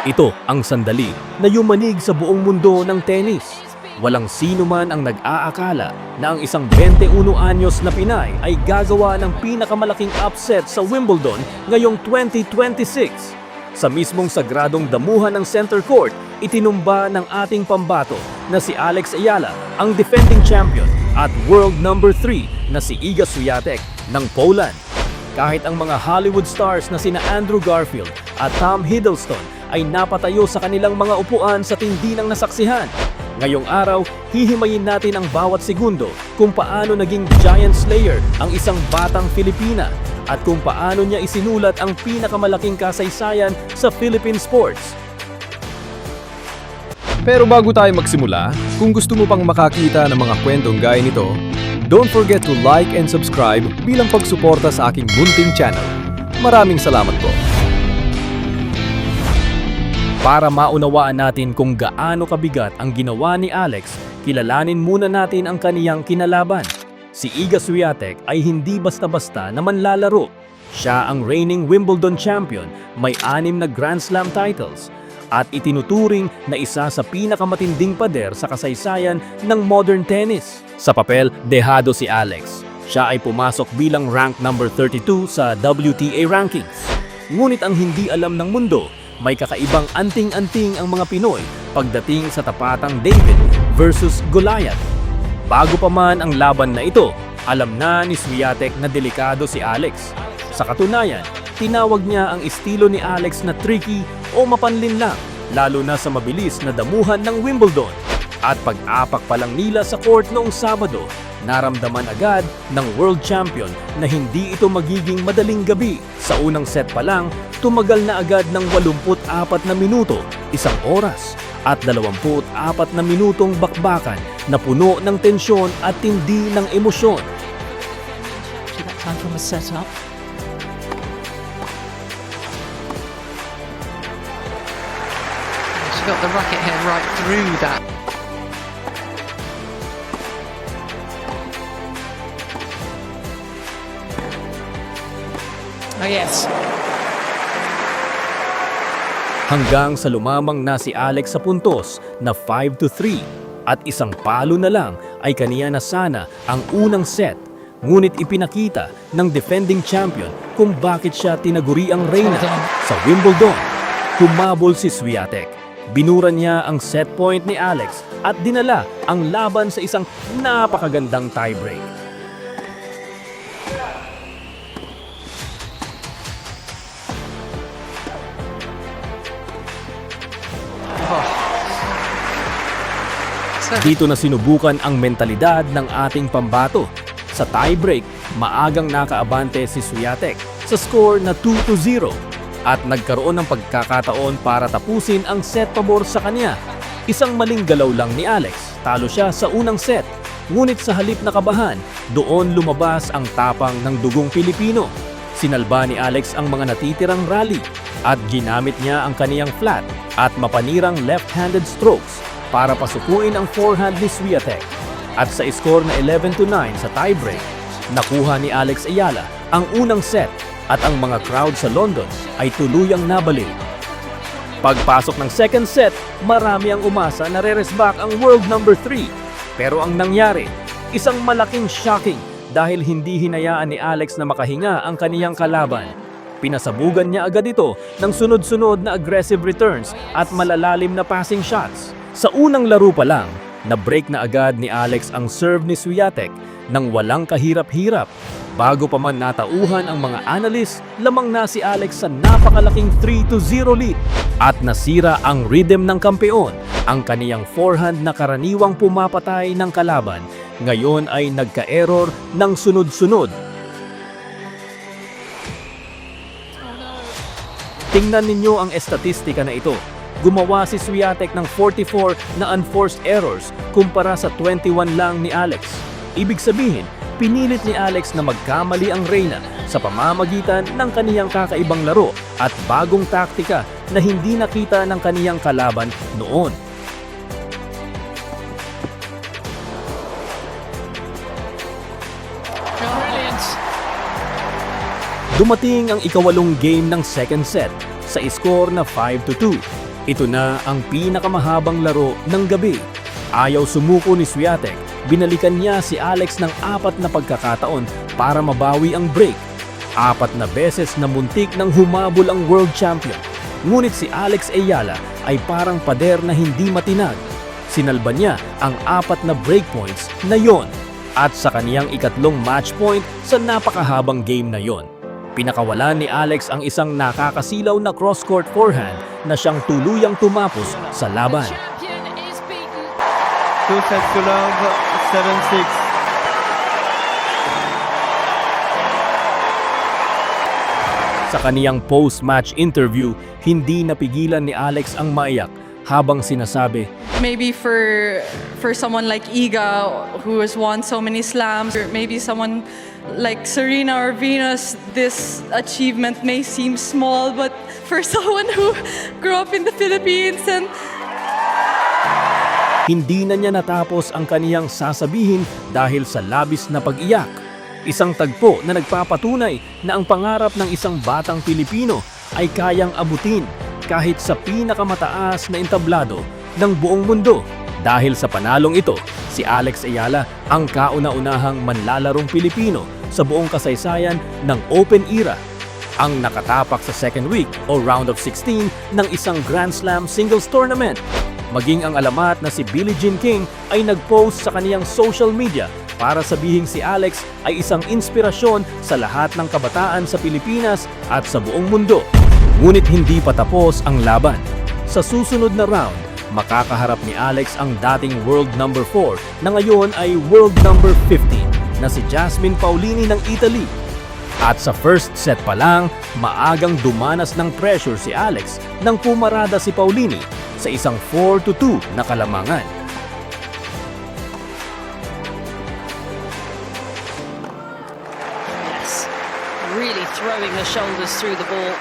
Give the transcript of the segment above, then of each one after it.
Ito ang sandali na yumanig sa buong mundo ng tennis. Walang sino man ang nag-aakala na ang isang 21 anyos na Pinay ay gagawa ng pinakamalaking upset sa Wimbledon ngayong 2026. Sa mismong sagradong damuhan ng center court, itinumba ng ating pambato na si Alex Ayala ang defending champion at world number 3 na si Iga Swiatek ng Poland. Kahit ang mga Hollywood stars na sina Andrew Garfield at Tom Hiddleston ay napatayo sa kanilang mga upuan sa tindi ng nasaksihan. Ngayong araw, hihimayin natin ang bawat segundo kung paano naging giant slayer ang isang batang Filipina at kung paano niya isinulat ang pinakamalaking kasaysayan sa Philippine sports. Pero bago tayo magsimula, kung gusto mo pang makakita ng mga kwentong gaya nito, don't forget to like and subscribe bilang pagsuporta sa aking munting channel. Maraming salamat po. Para maunawaan natin kung gaano kabigat ang ginawa ni Alex, kilalanin muna natin ang kaniyang kinalaban. Si Iga Swiatek ay hindi basta-basta na manlalaro. Siya ang reigning Wimbledon champion, may 6 na Grand Slam titles, at itinuturing na isa sa pinakamatinding pader sa kasaysayan ng modern tennis. Sa papel, dehado si Alex. Siya ay pumasok bilang rank number 32 sa WTA rankings. Ngunit ang hindi alam ng mundo, may kakaibang anting-anting ang mga Pinoy pagdating sa tapatang David versus Goliath. Bago pa man ang laban na ito, alam na ni Swiatek na delikado si Alex. Sa katunayan, tinawag niya ang estilo ni Alex na tricky o mapanlin lang, lalo na sa mabilis na damuhan ng Wimbledon. At pag-apak pa lang nila sa court noong Sabado, naramdaman agad ng world champion na hindi ito magiging madaling gabi. Sa unang set pa lang, tumagal na agad ng 84 na minuto, 1 oras, at 24 na minutong bakbakan na puno ng tensyon at tindi ng emosyon. She got time from a setup. She got the racket head right through that. Oh yes. Hanggang sa lumamang na si Alex sa puntos na 5-3 at isang palo na lang ay kaniya na sana ang unang set. Ngunit ipinakita ng defending champion kung bakit siya tinaguriang reyna sa Wimbledon. Humabol si Swiatek. Binura niya ang set point ni Alex at dinala ang laban sa isang napakagandang tiebreak. Dito na sinubukan ang mentalidad ng ating pambato. Sa tiebreak, maagang nakaabante si Swiatek sa score na 2-0 at nagkaroon ng pagkakataon para tapusin ang set pabor sa kanya. Isang maling galaw lang ni Alex, talo siya sa unang set. Ngunit sa halip na kabahan, doon lumabas ang tapang ng dugong Pilipino. Sinalba ni Alex ang mga natitirang rally at ginamit niya ang kaniyang flat at mapanirang left-handed strokes para pasukuin ang forehand ni Swiatek. At sa score na 11-9 sa tiebreak, nakuha ni Alex Ayala ang unang set at ang mga crowd sa London ay tuluyang nabaliw. Pagpasok ng second set, marami ang umasa na re-resback ang world number 3. Pero ang nangyari, isang malaking shocking dahil hindi hinayaan ni Alex na makahinga ang kaniyang kalaban. Pinasabugan niya agad ito ng sunod-sunod na aggressive returns at malalalim na passing shots. Sa unang laro pa lang, na-break na agad ni Alex ang serve ni Swiatek nang walang kahirap-hirap. Bago pa man natauhan ang mga analyst, lamang na si Alex sa napakalaking 3-0 lead at nasira ang rhythm ng kampeon. Ang kaniyang forehand na karaniwang pumapatay ng kalaban, ngayon ay nagka-error ng sunod-sunod. Tingnan ninyo ang estatistika na ito. Gumawa si Swiatek ng 44 na unforced errors kumpara sa 21 lang ni Alex. Ibig sabihin, pinilit ni Alex na magkamali ang reyna sa pamamagitan ng kaniyang kakaibang laro at bagong taktika na hindi nakita ng kaniyang kalaban noon. Brilliant. Dumating ang ikawalong game ng second set sa score na 5-2. Ito na ang pinakamahabang laro ng gabi. Ayaw sumuko ni Swiatek. Binalikan niya si Alex ng 4 na pagkakataon para mabawi ang break. 4 na beses na muntik nang humabol ang world champion. Ngunit si Alex Ayala ay parang pader na hindi matinag. Sinalba niya ang 4 na break points na yon at sa kaniyang ikatlong match point sa napakahabang game na yon. Pinakawalan ni Alex ang isang nakakasilaw na cross-court forehand na siyang tuluyang tumapos sa laban. Champion is beaten. 2 sets to love, 7-6. Sa kaniyang post-match interview, hindi napigilan ni Alex ang maiyak habang sinasabi, Maybe for someone like Iga, who has won so many slams, or maybe someone like Serena or Venus, this achievement may seem small, but for someone who grew up in the Philippines and hindi na niya natapos ang kaniyang sasabihin dahil sa labis na pag-iyak. Isang tagpo na nagpapatunay na ang pangarap ng isang batang Pilipino ay kayang abutin kahit sa pinakamataas na entablado ng buong mundo. Dahil sa panalong ito, si Alex Ayala ang kauna-unahang manlalarong Pilipino sa buong kasaysayan ng Open era. Ang nakatapak sa second week o round of 16 ng isang Grand Slam singles tournament. Maging ang alamat na si Billie Jean King ay nag-post sa kaniyang social media para sabihing si Alex ay isang inspirasyon sa lahat ng kabataan sa Pilipinas at sa buong mundo. Ngunit hindi pa tapos ang laban. Sa susunod na round, makakaharap ni Alex ang dating world number 4 na ngayon ay world number 15 na si Jasmine Paolini ng Italy. At sa first set pa lang, maagang dumanas ng pressure si Alex nang pumarada si Paolini sa isang 4-2 na kalamangan. Yes, really throwing the shoulders through the ball.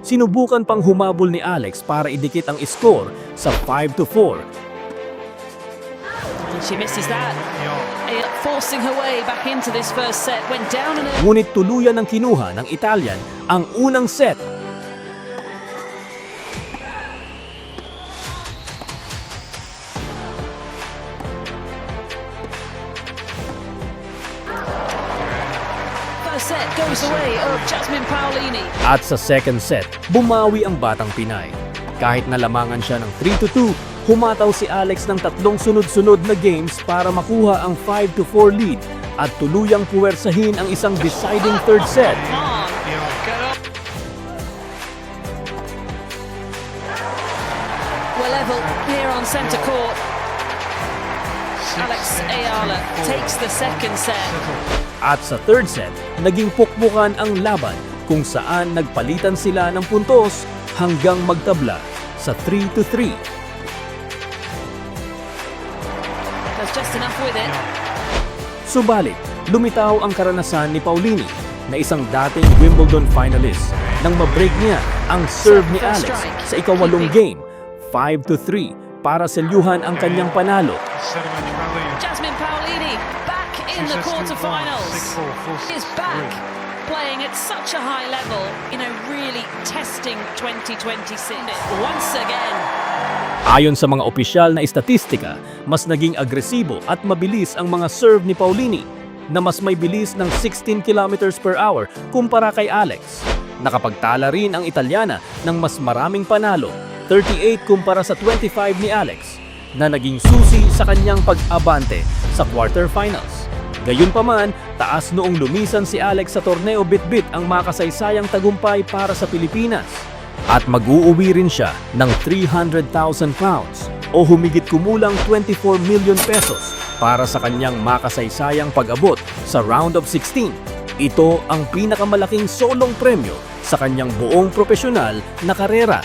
Sinubukan pang humabol ni Alex para idikit ang score sa 5-4. And she misses that. Forcing her way back into this first set, went down and Ngunit tuluyan ng kinuha ng Italian ang unang set. first set goes away of Jasmine Paolini. At sa second set, bumawi ang batang Pinay. Kahit nalamangan siya ng 3-2, humataw si Alex ng 3 sunod-sunod na games para makuha ang 5-4 lead at tuluyang puwersahin ang isang deciding third set. We're level here on centre court. Alex Ayala takes the second set. At sa third set, naging pukpukan ang laban kung saan nagpalitan sila ng puntos hanggang magtabla sa 3-3. That's just enough with it. Subalit, lumitaw ang karanasan ni Paolini na isang dating Wimbledon finalist nang mabreak niya ang serve ni Alex sa ika-8 game, 5-3 para selyuhan ang kanyang panalo. Jasmine Paolini back in the quarterfinals. Is back playing at such a high level, really testing 2026 once again. Ayon sa mga opisyal na estatistika, mas naging agresibo at mabilis ang mga serve ni Paolini na mas may bilis ng 16 kilometers per hour kumpara kay Alex. Nakapagtala rin ang Italyana ng mas maraming panalo, 38 kumpara sa 25 ni Alex, na naging susi sa kanyang pag-abante sa quarterfinals. Gayunpaman, taas noong lumisan si Alex sa torneo Bitbit ang makasaysayang tagumpay para sa Pilipinas. At mag-uuwi rin siya ng 300,000 pounds o humigit kumulang 24 million pesos para sa kanyang makasaysayang pag-abot sa round of 16. Ito ang pinakamalaking solong premyo sa kanyang buong profesional na karera.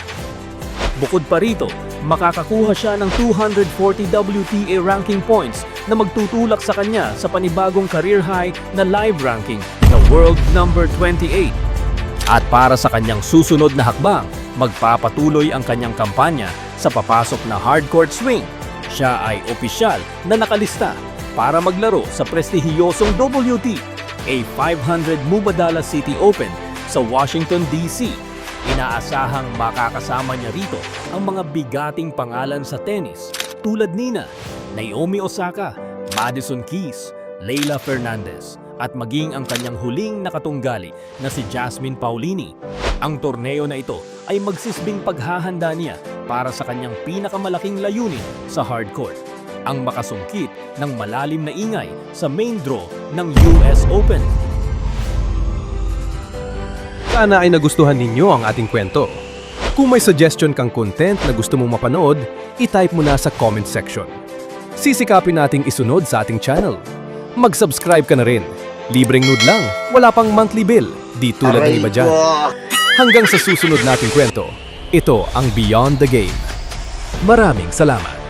Bukod pa rito, makakakuha siya ng 240 WTA ranking points na magtutulak sa kanya sa panibagong career high na live ranking na world number 28. At para sa kanyang susunod na hakbang, magpapatuloy ang kanyang kampanya sa papasok na hardcourt swing. Siya ay opisyal na nakalista para maglaro sa prestihiyosong WT PGA 500 Mubadala City Open sa Washington, D.C. Inaasahang makakasama niya rito ang mga bigating pangalan sa tennis tulad nina Naomi Osaka, Madison Keys, Leylah Fernandez at maging ang kanyang huling nakatunggali na si Jasmine Paolini. Ang torneo na ito ay magsisbing paghahanda niya para sa kanyang pinakamalaking layunin sa hardcourt, ang makasungkit ng malalim na ingay sa main draw ng US Open. Sana ay nagustuhan ninyo ang ating kwento. Kung may suggestion kang content na gusto mong mapanood, i-type mo na sa comment section. Sisikapin nating isunod sa ating channel. Mag-subscribe ka na rin. Libreng nude lang, wala pang monthly bill, di tulad ng iba dyan. Hanggang sa susunod nating kwento, ito ang Beyond the Game. Maraming salamat!